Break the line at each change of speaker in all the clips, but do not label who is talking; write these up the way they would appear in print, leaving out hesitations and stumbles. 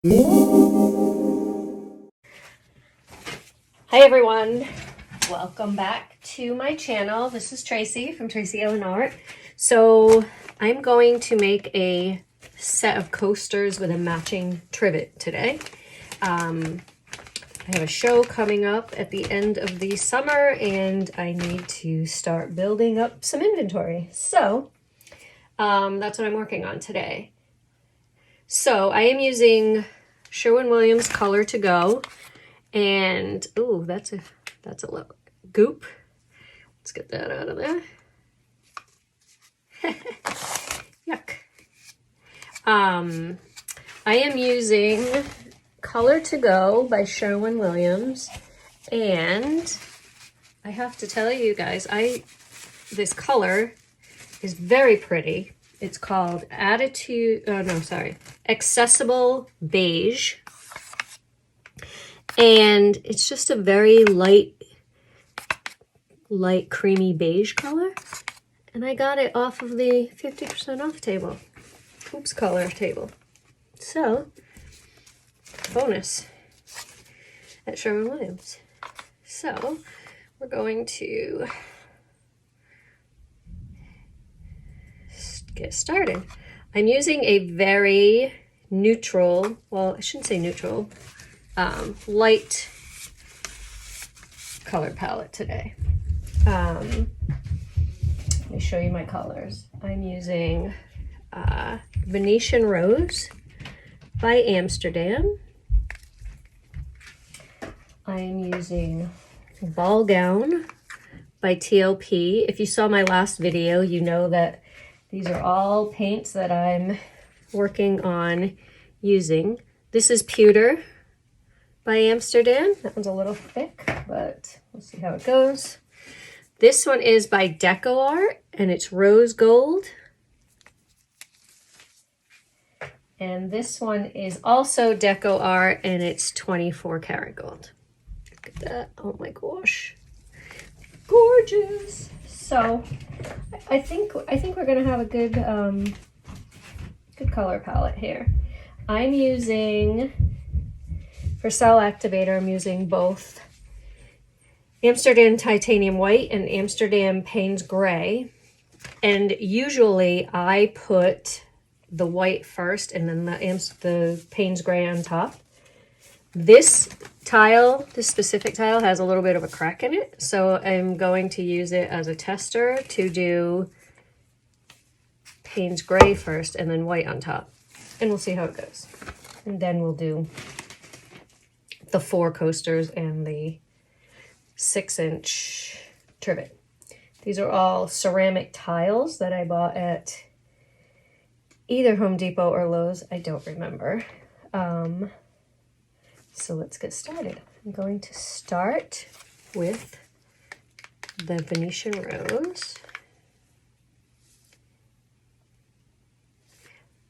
Hi everyone, welcome back to my channel. This is Tracy from Tracy Ellen Art. So I'm going to make a set of coasters with a matching trivet today. I have a show coming up at the end of the summer and I need to start building up some inventory. So that's what I'm working on today. So I am using Sherwin-Williams Color to Go. And oh, that's a little goop. Let's get that out of there. Yuck. I am using Color to Go by Sherwin-Williams, and I have to tell you guys, this color is very pretty. It's called Accessible Beige. And it's just a very light creamy beige color. And I got it off of the 50% off table. Oops, color table. So, bonus at Sherwin-Williams. So, we're going to get started. I'm using a very neutral, well, I shouldn't say neutral, light color palette today. Let me show you my colors. I'm using Venetian Rose by Amsterdam. I'm using Ball Gown by TLP. If you saw my last video, you know that these are all paints that I'm working on using. This is Pewter by Amsterdam. That one's a little thick, but we'll see how it goes. This one is by Decoart, and it's rose gold. And this one is also Decoart, and it's 24 karat gold. Look at that. Oh my gosh. Gorgeous. So I think we're gonna have a good good color palette here. I'm using, for cell activator, I'm using both Amsterdam Titanium White and Amsterdam Payne's Gray. And usually I put the white first and then the Payne's Gray on top. This specific tile has a little bit of a crack in it, so I'm going to use it as a tester to do Payne's Gray first and then white on top. And we'll see how it goes. And then we'll do the 4 coasters and the 6-inch trivet. These are all ceramic tiles that I bought at either Home Depot or Lowe's. I don't remember. So let's get started. I'm going to start with the Venetian Rose.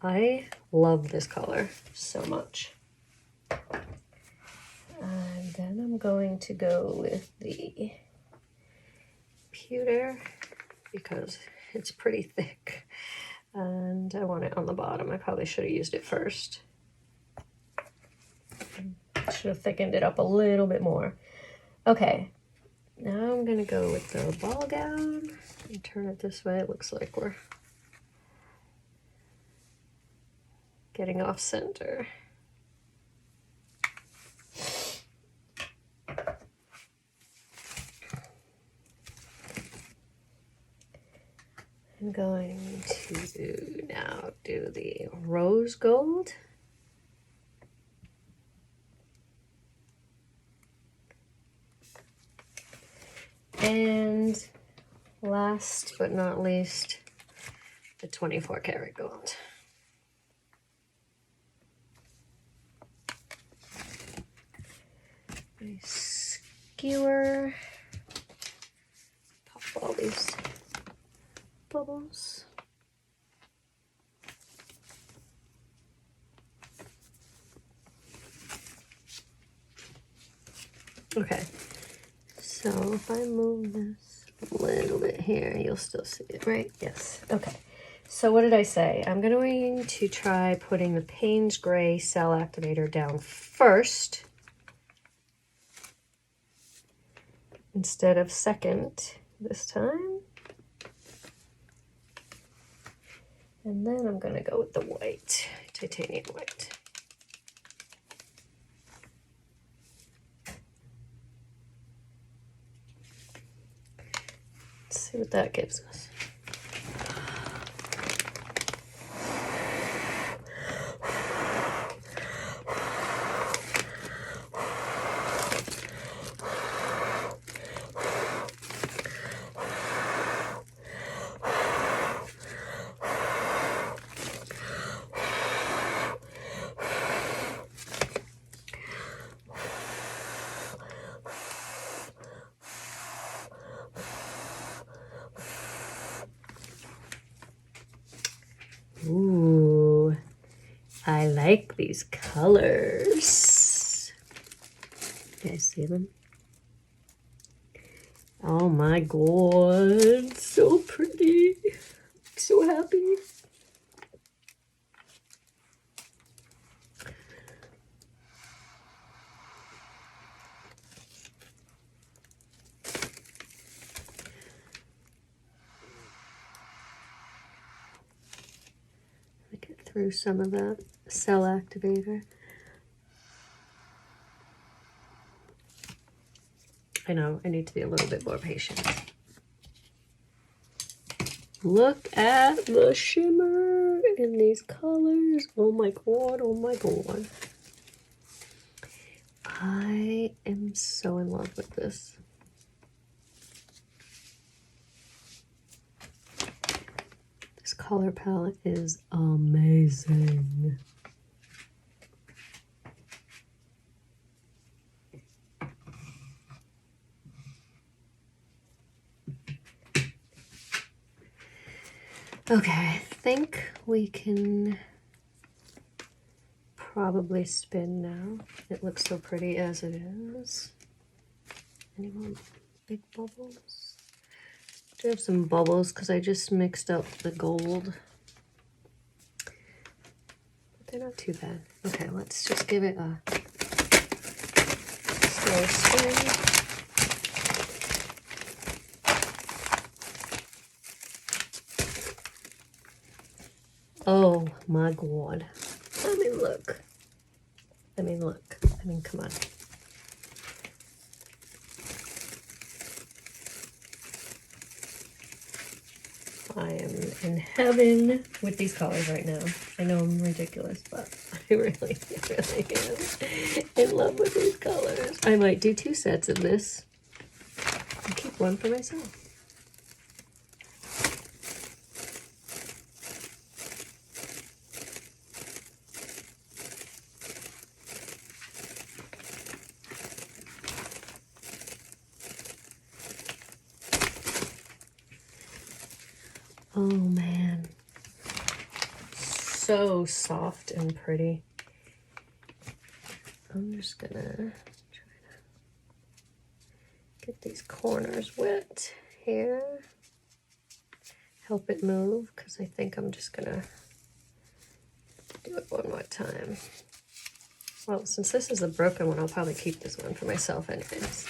I love this color so much. And then I'm going to go with the Pewter because it's pretty thick. And I want it on the bottom. I probably should have used it first. Should have thickened it up a little bit more. Okay, now I'm gonna go with the Ball Gown and turn it this way. It looks like we're getting off center. I'm going to now do the rose gold. And last but not least, the 24 karat gold. I skewer, pop all these bubbles. Okay, so if I move this a little bit here, you'll still see it, right? Yes. Okay. So what did I say? I'm going to try putting the Payne's Gray Cell Activator down first instead of second this time. And then I'm going to go with the white, titanium white. Let's see what that gives us. Ooh, I like these colors. You guys see them? Oh my god, so pretty. So happy. Get through some of the cell activator. I know, I need to be a little bit more patient. Look at the shimmer in these colors. Oh my god, oh my god. I am so in love with this. This color palette is amazing. Okay, I think we can probably spin now. It looks so pretty as it is. Any more big bubbles? I do have some bubbles because I just mixed up the gold. But they're not too bad. Okay, let's just give it a slow spin. Oh my god. I mean, look. I mean, look. I mean, come on. I am in heaven with these colors right now. I know I'm ridiculous, but I really, really am in love with these colors. I might do 2 sets of this and keep one for myself. Oh man, so soft and pretty. I'm just gonna try to get these corners wet here. Help it move, because I think I'm just gonna do it one more time. Well, since this is a broken one, I'll probably keep this one for myself anyways.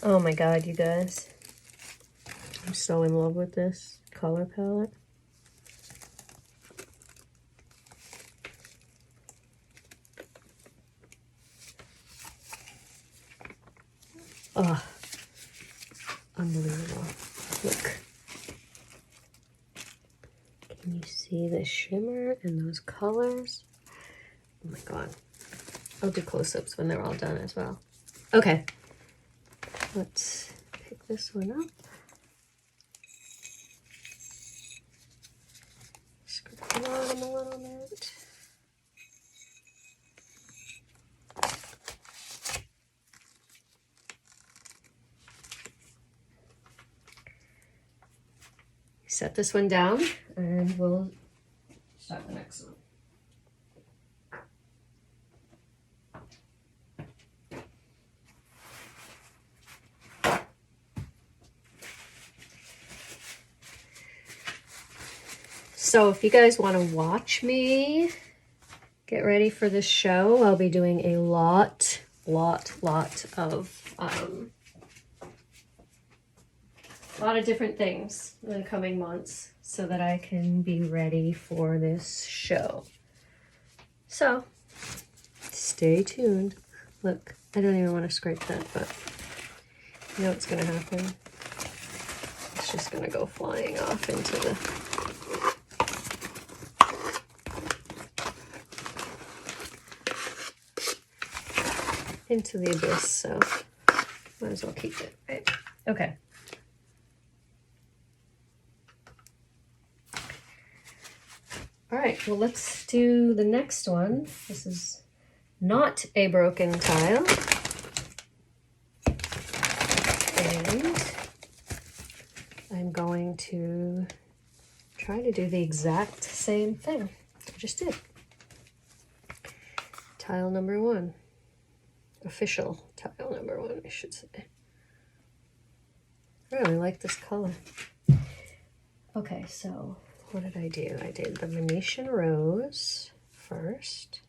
Oh my god, you guys. I'm so in love with this color palette. Oh, unbelievable. Look. Can you see the shimmer and those colors? Oh my god. I'll do close-ups when they're all done as well. Okay. Let's pick this one up. Scrape the bottom a little bit. set this one down and we'll start the next one. So if you guys want to watch me get ready for this show, I'll be doing a lot of different things in the coming months so that I can be ready for this show. So stay tuned. Look, I don't even want to scrape that, but you know what's going to happen? It's just going to go flying off into the abyss, so might as well keep it, right? Okay. All right, well, let's do the next one. This is not a broken tile. And I'm going to try to do the exact same thing I just did. Tile number 1. Official tile number 1, I should say. I really like this color. Okay, so what did I do? I did the Venetian rose first.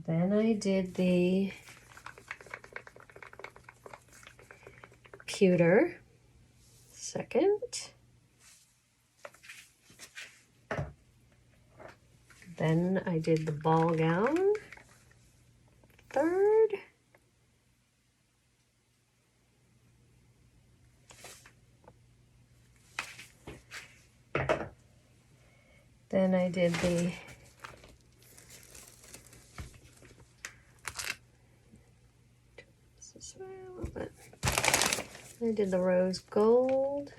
Then I did the pewter second. Then I did the ball gown third. Then I did the this way a little bit. I did the rose gold.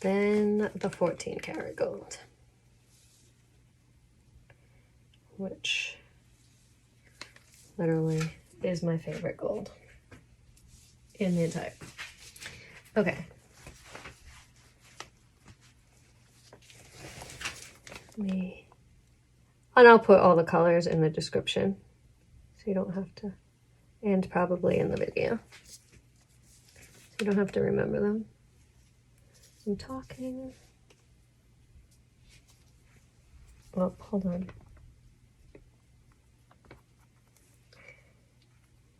Then the 14 karat gold, which literally is my favorite gold in the entire. Okay. And I'll put all the colors in the description so you don't have to, and probably in the video, so you don't have to remember them. I'm talking. Oh, hold on.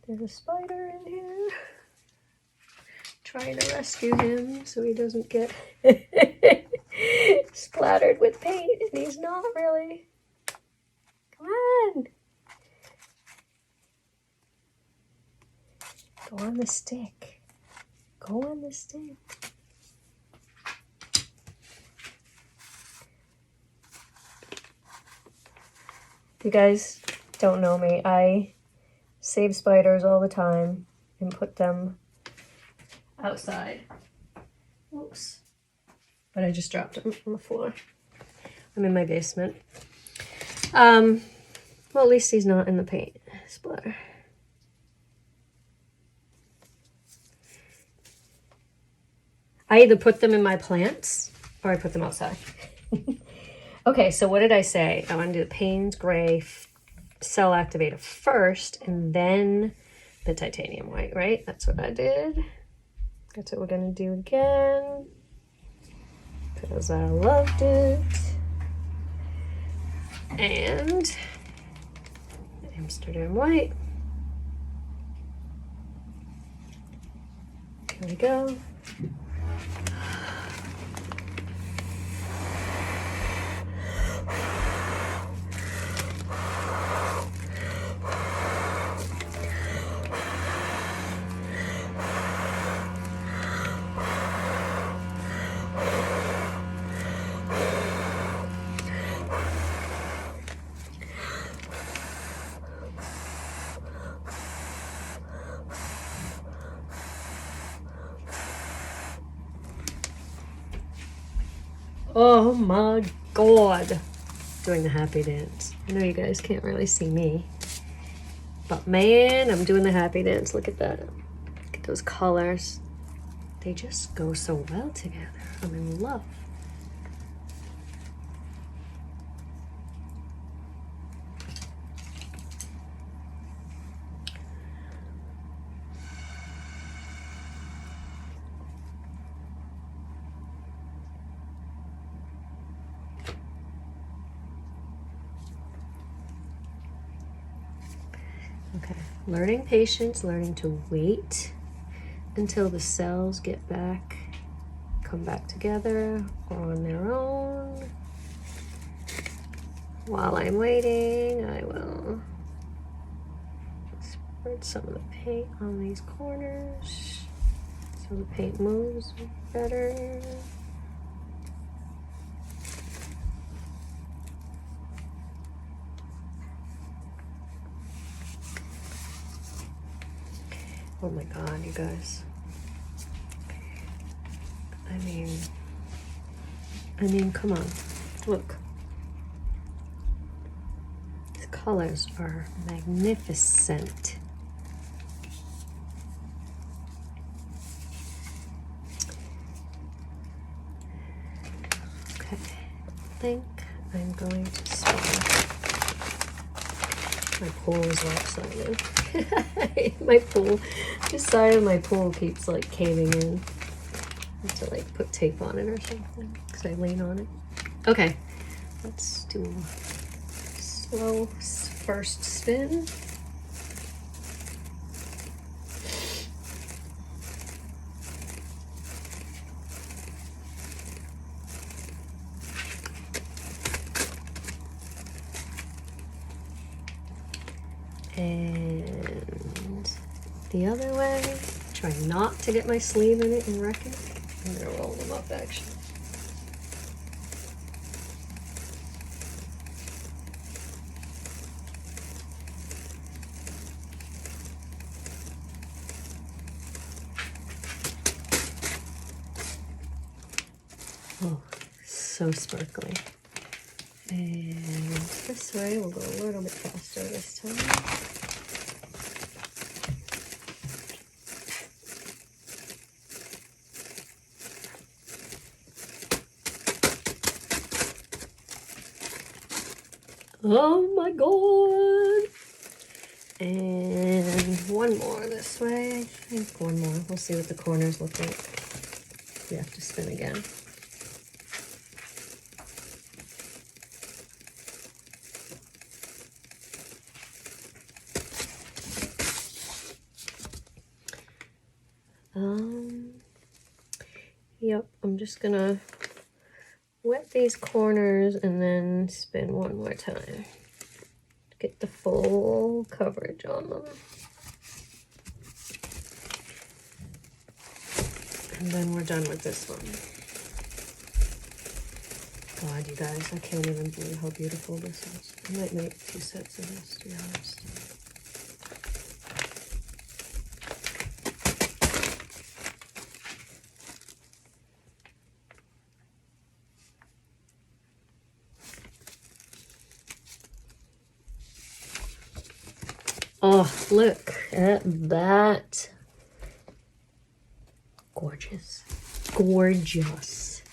There's a spider in here. Trying to rescue him so he doesn't get splattered with paint, and he's not really. Come on. Go on the stick. Go on the stick. If you guys don't know me, I save spiders all the time and put them outside. Oops. But I just dropped them on the floor. I'm in my basement. Well, at least he's not in the paint splatter. I either put them in my plants or I put them outside. Okay, so what did I say? I want to do the Payne's Gray Cell Activator first and then the titanium white, right? That's what I did. That's what we're going to do again because I loved it. And Amsterdam white. There we go. Oh my God. Doing the happy dance. I know you guys can't really see me, but man, I'm doing the happy dance. Look at that. Look at those colors. They just go so well together. I'm in love. Okay, learning patience, learning to wait until the cells get back, come back together on their own. While I'm waiting, I will spread some of the paint on these corners so the paint moves better. Oh my God, you guys. I mean, come on, look. These colors are magnificent. Okay, I think I'm going to start. My pool is lopsided. My pool, this side of my pool keeps like caving in. I have to like put tape on it or something because I lean on it. Okay, let's do a slow first spin. And the other way, try not to get my sleeve in it and wreck it. I'm gonna roll them up actually. Oh, so sparkly. And this way, we'll go a little bit faster this time. Oh my God. And one more this way. I think one more. We'll see what the corners look like. We have to spin again. Yep, I'm just gonna wet these corners and then spin one more time to get the full coverage on them. And then we're done with this one. God, you guys, I can't even believe how beautiful this is. I might make 2 sets of this, to be honest. Oh, look at that. Gorgeous. Gorgeous.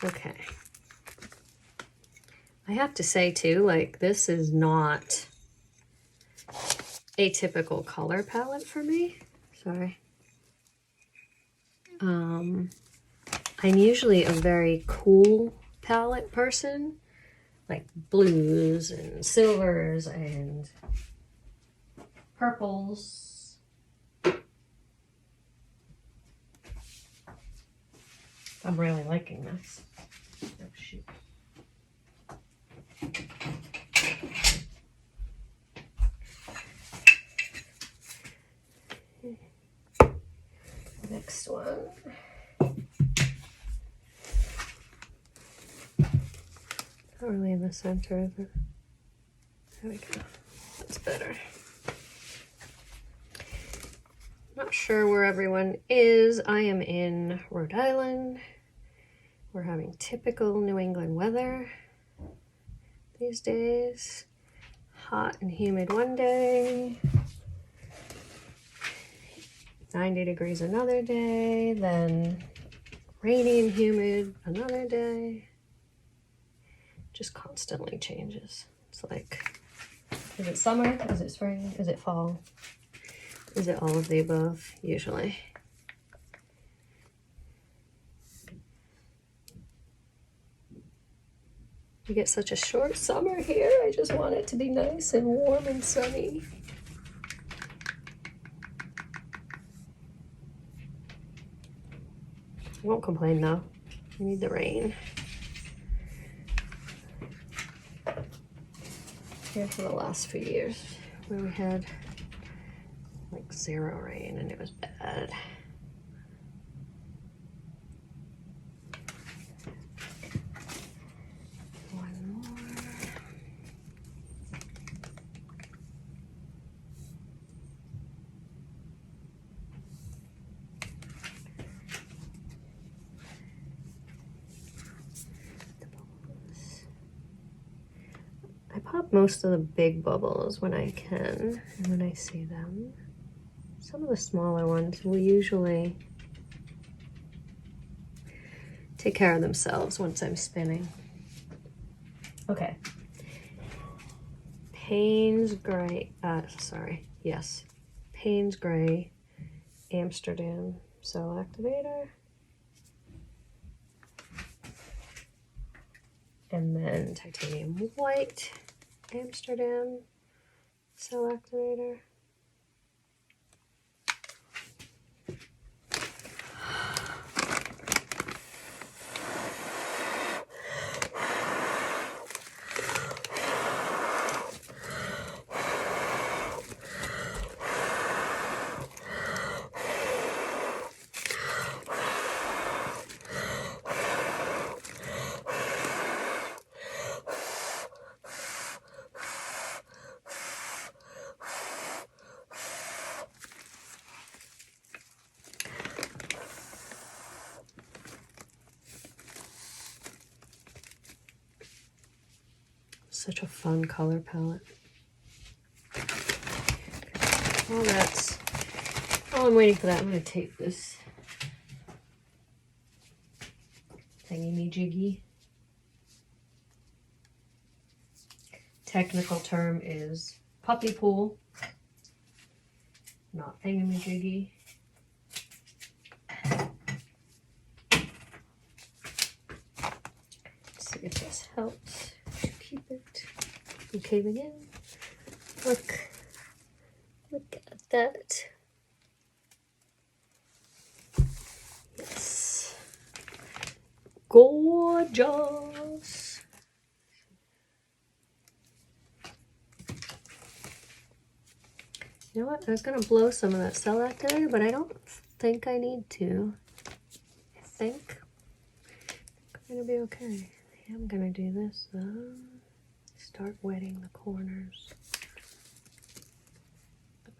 Okay. I have to say too, like, this is not a typical color palette for me. Sorry. I'm usually a very cool palette person, like blues and silvers and purples. I'm really liking this. Oh, shoot. Next one. Not really in the center of it. There we go. That's better. Not sure where everyone is. I am in Rhode Island. We're having typical New England weather these days. Hot and humid one day, 90 degrees another day, then rainy and humid another day. Just constantly changes. It's like, is it summer? Is it spring? Is it fall? Is it all of the above? Usually. You get such a short summer here. I just want it to be nice and warm and sunny. I won't complain though. I need the rain. Here for the last few years where we had like 0 rain and it was bad. One more. I pop most of the big bubbles when I can and when I see them. Some of the smaller ones will usually take care of themselves once I'm spinning. Okay. Payne's Gray, Payne's Gray Amsterdam Cell Activator. And then Titanium White Amsterdam Cell Activator. Such a fun color palette. Oh, I'm waiting for that. I'm going to tape this thingy-me-jiggy. Technical term is puppy pool, not thingy-me-jiggy. See if this helps. Keep it from caving in. Look at that. Yes. Gorgeous. You know what? I was going to blow some of that cell activator, but I don't think I need to. I think I'm going to be okay. I'm going to do this though. Start wetting the corners.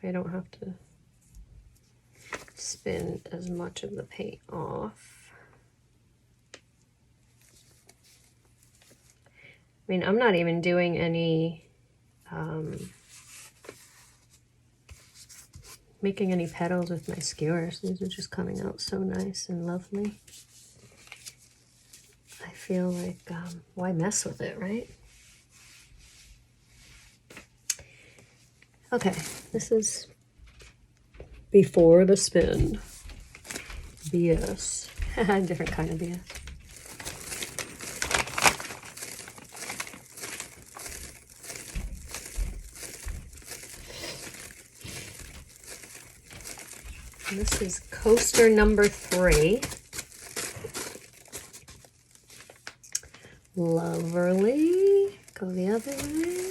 I don't have to spin as much of the paint off. I mean, I'm not even doing any making any petals with my skewers. These are just coming out so nice and lovely. I feel like, why mess with it, right? Okay, this is before the spin. BS. Different kind of BS. And this is coaster number 3. Lovely. Go the other way.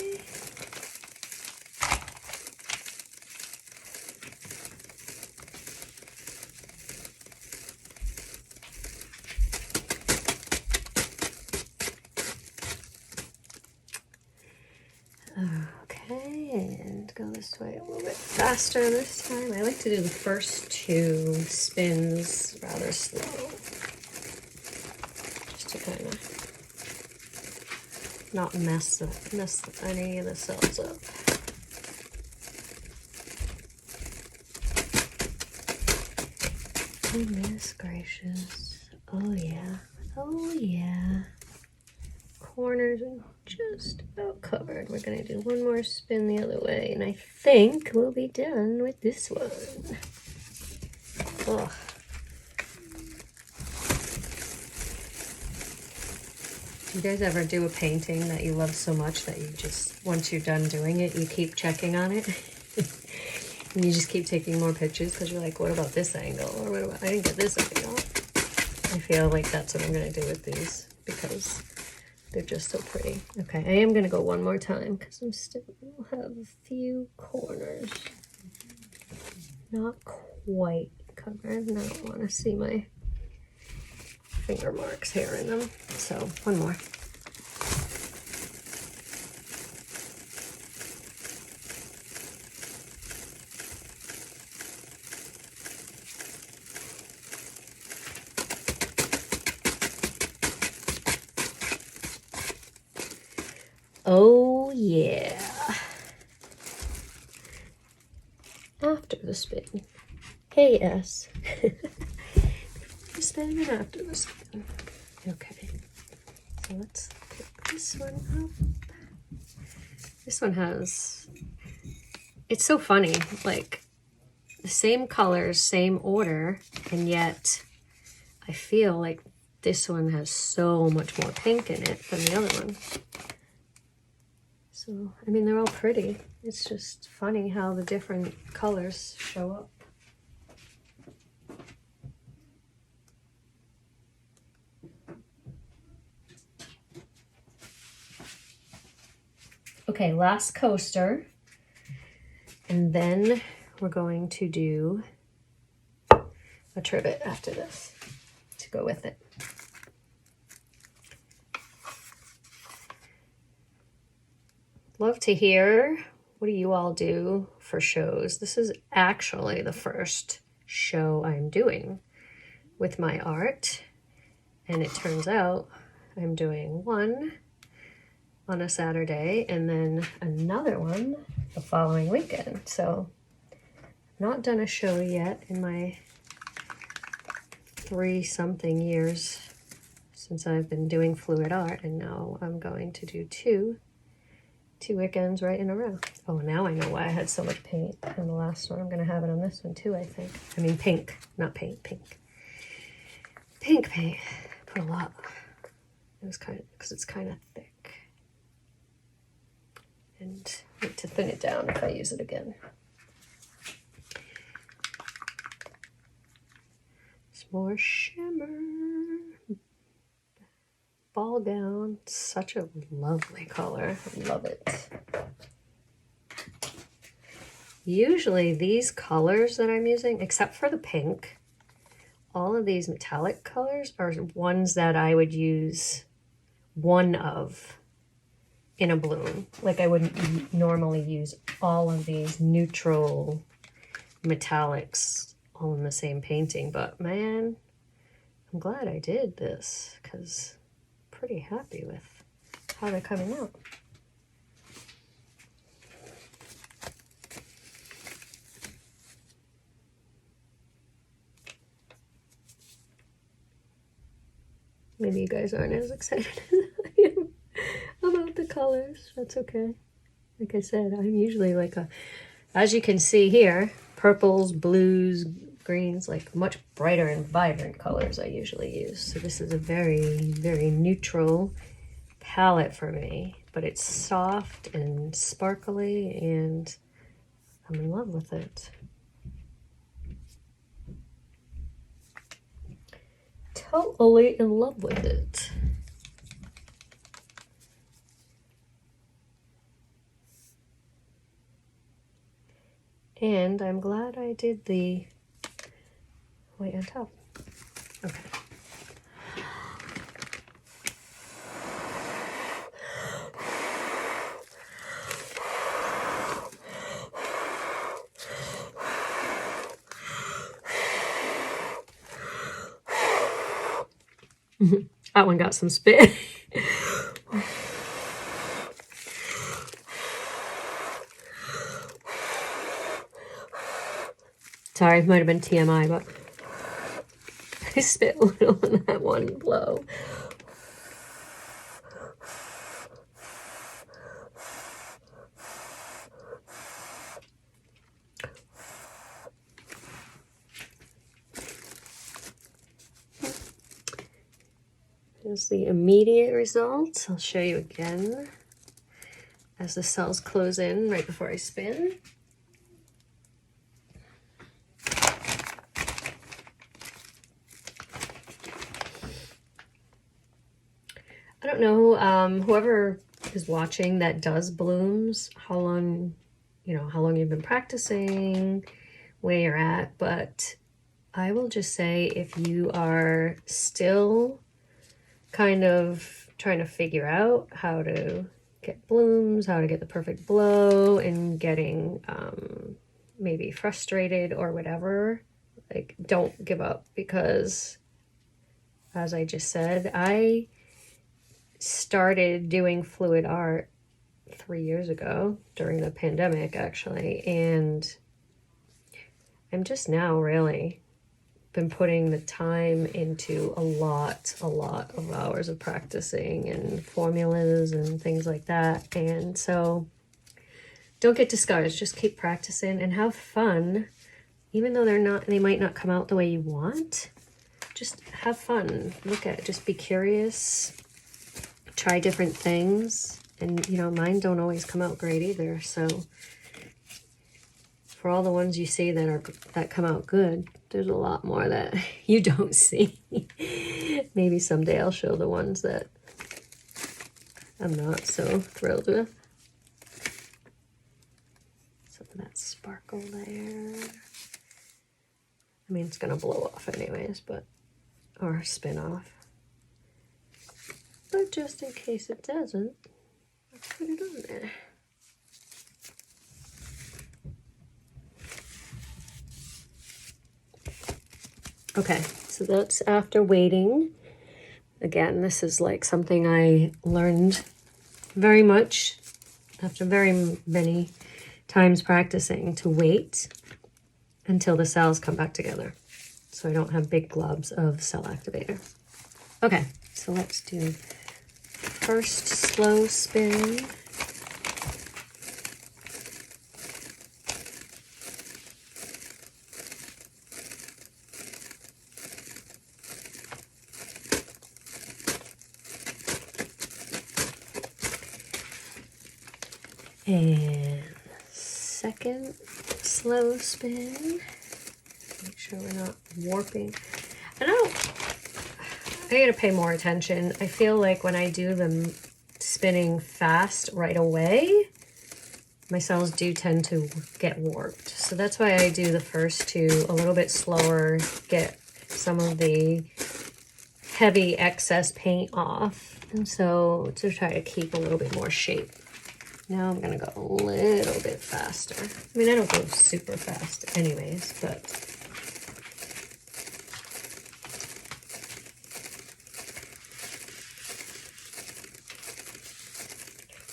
Okay, and to go this way a little bit faster this time. I like to do the first 2 spins rather slow. Just to kind of not mess any of the cells up. Goodness gracious. Oh yeah. Oh yeah. Corners are just about covered. We're gonna do one more spin the other way, and I think we'll be done with this one. Ugh. Do you guys ever do a painting that you love so much that you just, once you're done doing it, you keep checking on it? And you just keep taking more pictures because you're like, what about this angle? Or what about, I didn't get this angle. I feel like that's what I'm going to do with these because they're just so pretty. Okay, I am going to go one more time because I'm still have a few corners not quite covered, and I don't want to see my finger marks here in them. So one more. Oh yeah. After the spin. KS. The spin and after the spin. Okay. So let's pick this one up. This one has, it's so funny, like the same colors, same order, and yet I feel like this one has so much more pink in it than the other one. So, I mean, they're all pretty. It's just funny how the different colors show up. Okay, last coaster. And then we're going to do a trivet after this to go with it. Love to hear, what do you all do for shows? This is actually the first show I'm doing with my art. And it turns out I'm doing one on a Saturday and then another one the following weekend. So I've not done a show yet in my 30-something years since I've been doing fluid art, and now I'm going to do two weekends right in a row. Oh, now I know why I had so much paint in the last one. I'm gonna have it on this one too, I think. I mean pink, not paint, pink. Pink paint, put a lot. It was kind of, because it's kind of thick. And I need to thin it down if I use it again. Some more shimmer. Ball gown, such a lovely color. I love it. Usually these colors that I'm using, except for the pink, all of these metallic colors are ones that I would use one of in a bloom. Like I wouldn't normally use all of these neutral metallics all in the same painting, but man, I'm glad I did this because pretty happy with how they're coming out. Maybe you guys aren't as excited as I am about the colors. That's okay. Like I said, I'm usually like a, as you can see here, purples, blues, greens, like much brighter and vibrant colors I usually use. So this is a very, very neutral palette for me, but it's soft and sparkly and I'm in love with it. Totally in love with it. And I'm glad I did the white on top. Okay. That one got some spit. Sorry, it might have been TMI, but I spit a little in that one blow. Here's the immediate results. I'll show you again as the cells close in right before I spin. I don't know, whoever is watching that does blooms, how long you've been practicing, where you're at, but I will just say if you are still kind of trying to figure out how to get blooms, how to get the perfect blow, and getting maybe frustrated or whatever, like, don't give up, because as I just said, I started doing fluid art 3 years ago during the pandemic, actually, and I'm just now really been putting the time into a lot of hours of practicing and formulas and things like that. And so don't get discouraged, just keep practicing and have fun. Even though they might not come out the way you want, just have fun. Look at it, just be curious, try different things. And mine don't always come out great either, so for all the ones you see that come out good, there's a lot more that you don't see. Maybe someday I'll show the ones that I'm not so thrilled with. Some of that sparkle there. I mean, it's gonna blow off anyways, or spin off. But just in case it doesn't, I'll put it on there. Okay, so that's after waiting. Again, this is like something I learned very much after very many times practicing, to wait until the cells come back together so I don't have big globs of cell activator. Okay, so let's do first slow spin. And second slow spin. Make sure we're not warping. I gotta pay more attention. I feel like when I do them spinning fast right away, my cells do tend to get warped. So that's why I do the first two a little bit slower, get some of the heavy excess paint off. And so to try to keep a little bit more shape. Now I'm gonna go a little bit faster. I mean, I don't go super fast anyways, but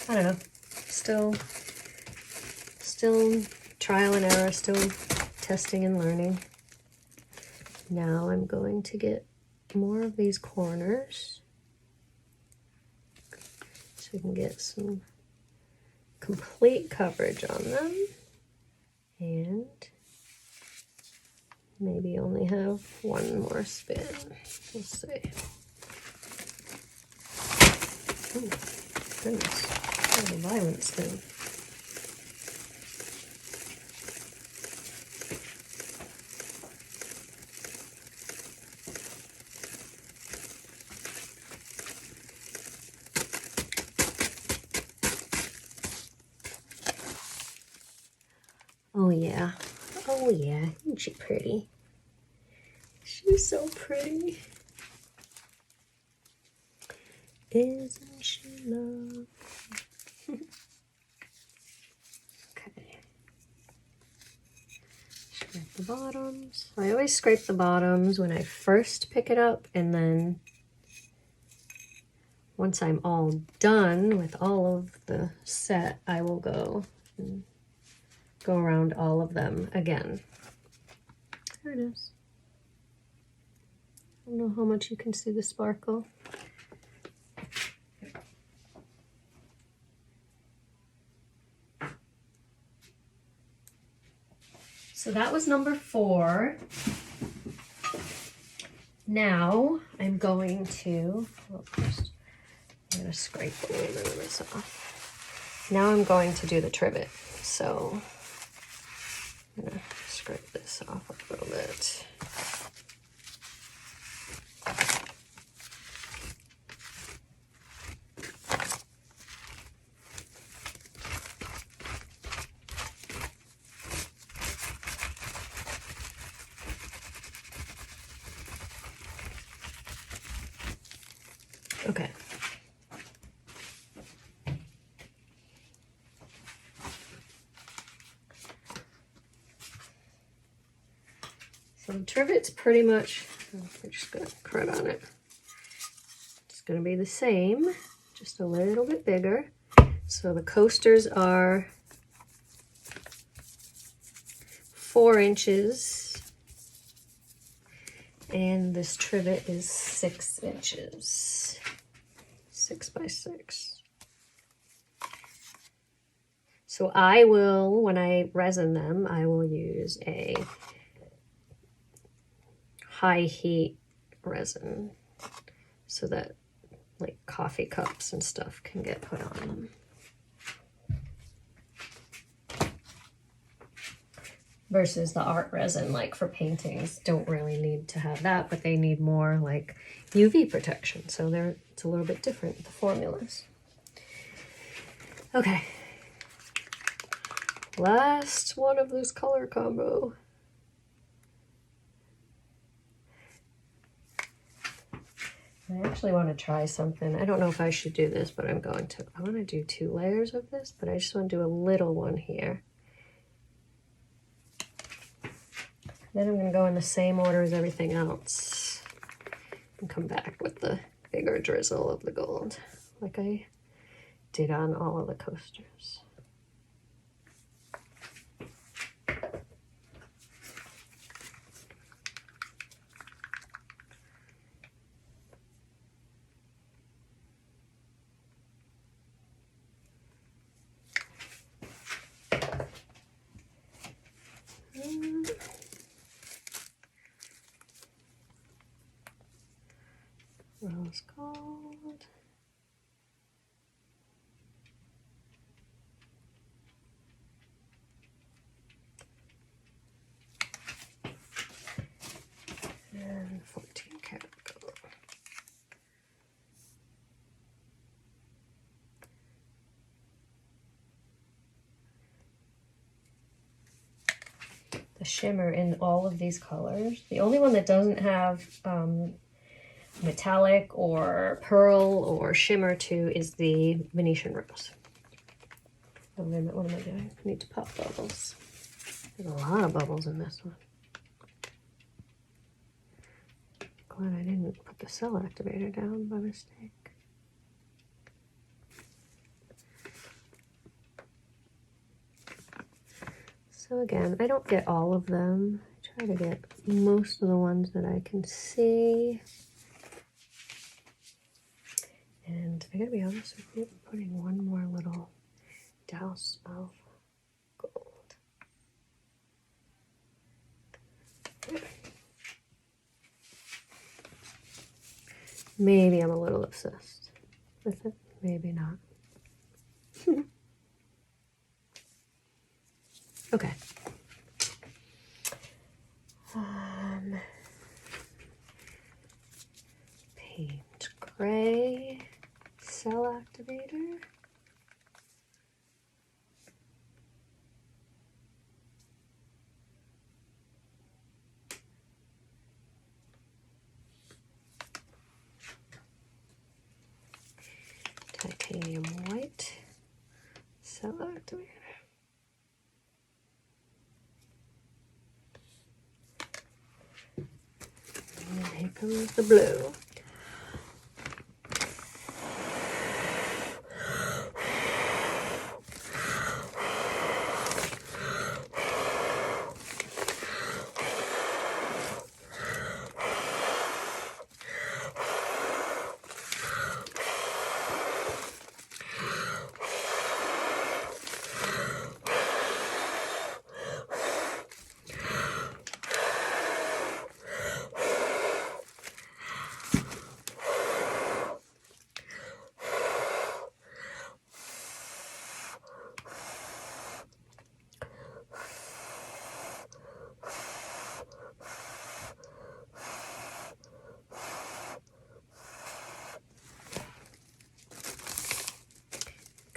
I don't know, still trial and error, still testing and learning. Now I'm going to get more of these corners so we can get some complete coverage on them, and maybe only have one more spin. We'll see. Oh, goodness, what a violent spin. Oh yeah, oh yeah, isn't she pretty? She's so pretty. Isn't she lovely? Okay. Scrape the bottoms. I always scrape the bottoms when I first pick it up, and then once I'm all done with all of the set, I will go around all of them again. There it is. I don't know how much you can see the sparkle. So that was number 4. Now I'm going to, well, first I'm going to scrape a little bit of this off. Now I'm going to do the trivet. So I'm going to scrape this off a little bit. Okay. So the trivet's pretty much, I'm just going to crud on it. It's going to be the same, just a little bit bigger. So the coasters are 4 inches and this trivet is 6 inches, 6 by 6. So I will, when I resin them, I will use a high heat resin so that like coffee cups and stuff can get put on them. Versus the art resin, like for paintings, don't really need to have that, but they need more like UV protection. So it's a little bit different, the formulas. Okay. Last one of this color combo. I actually want to try something. I don't know if I should do this, but I'm going to. I want to do 2 layers of this, but I just want to do a little one here. Then I'm going to go in the same order as everything else and come back with the bigger drizzle of the gold, like I did on all of the coasters. Rose gold. And 14 karat gold. The shimmer in all of these colors. The only one that doesn't have metallic or pearl or shimmer to is the Venetian rose. Oh, wait a minute, what am I doing? I need to pop bubbles. There's a lot of bubbles in this one. Glad I didn't put the cell activator down by mistake. So again, I don't get all of them. I try to get most of the ones that I can see. And I gotta be honest with you, I'm putting one more little douse of gold. There. Maybe I'm a little obsessed with it, maybe not. Okay. Paint gray. Cell activator. Titanium white. Cell activator. And here comes the blue.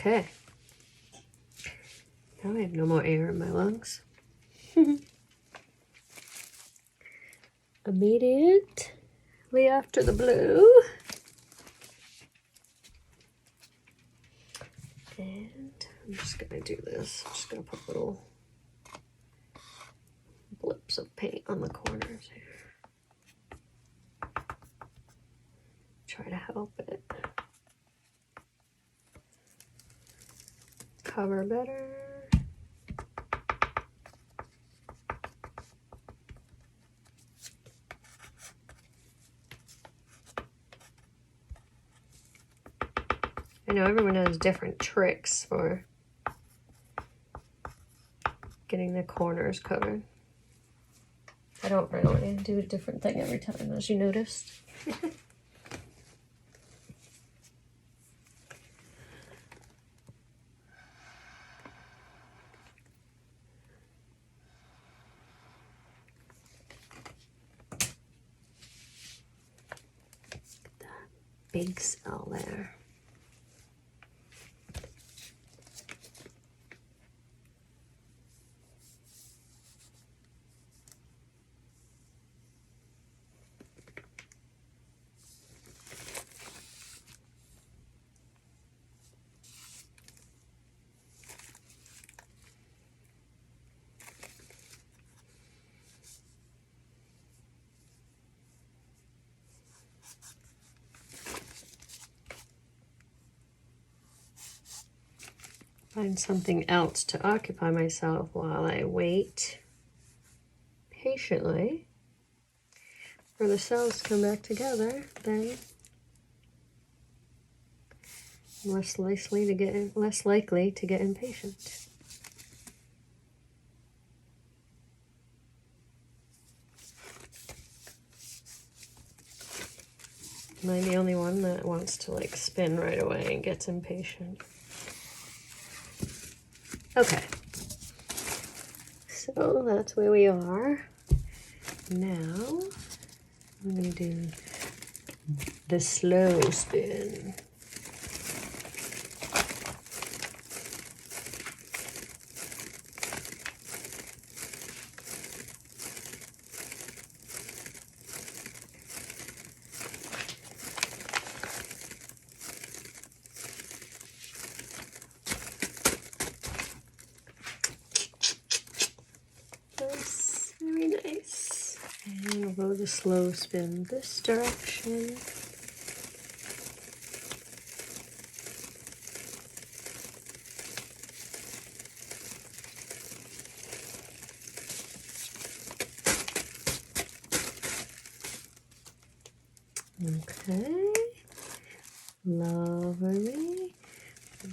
Okay. Now I have no more air in my lungs. Immediately after the blue. And I'm just gonna do this. I'm just gonna put little blips of paint on the corners here. Try to help it cover better. I know everyone has different tricks for getting the corners covered. I don't really do a different thing every time, as you noticed. That big cell there. Find something else to occupy myself while I wait patiently for the cells to come back together. Then I'm less likely to get impatient. Am I the only one that wants to like spin right away and gets impatient? Okay, so that's where we are. Now I'm going to do the slow spin. Very nice. And we'll go the slow spin this direction. Okay. Lovely.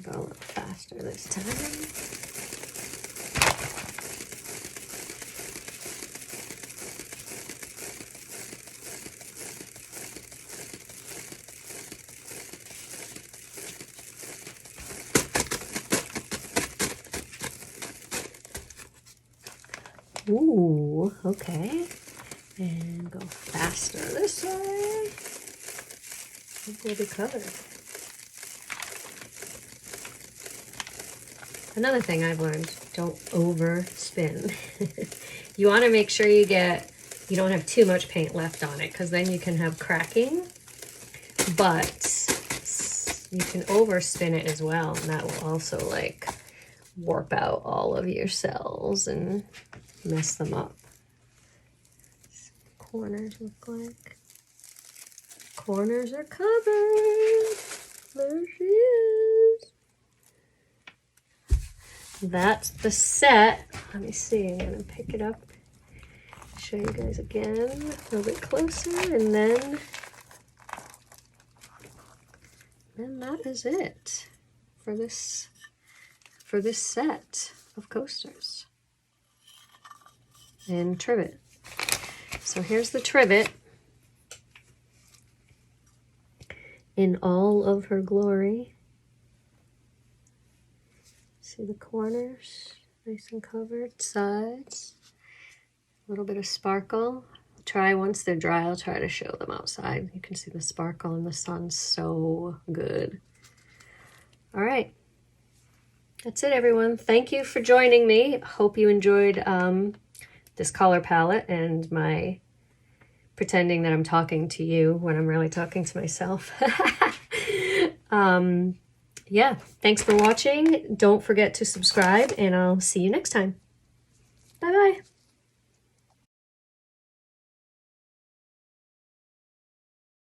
Go a little faster this time. Ooh, okay. And go faster this way. I think we'll be covered. Another thing I've learned, don't overspin. You want to make sure you don't have too much paint left on it, because then you can have cracking, but you can overspin it as well, and that will also like warp out all of your cells and mess them up. Corners look like. Corners are covered. There she is. That's the set. Let me see. I'm going to pick it up, show you guys again a little bit closer, and then that is it for this set of coasters in Trivet. So here's the Trivet in all of her glory. See the corners, nice and covered, sides, a little bit of sparkle. Once they're dry, I'll try to show them outside. You can see the sparkle in the sun, so good. All right, That's it, everyone. Thank you for joining me. Hope you enjoyed this color palette and my pretending that I'm talking to you when I'm really talking to myself. Yeah, thanks for watching. Don't forget to subscribe, and I'll see you next time.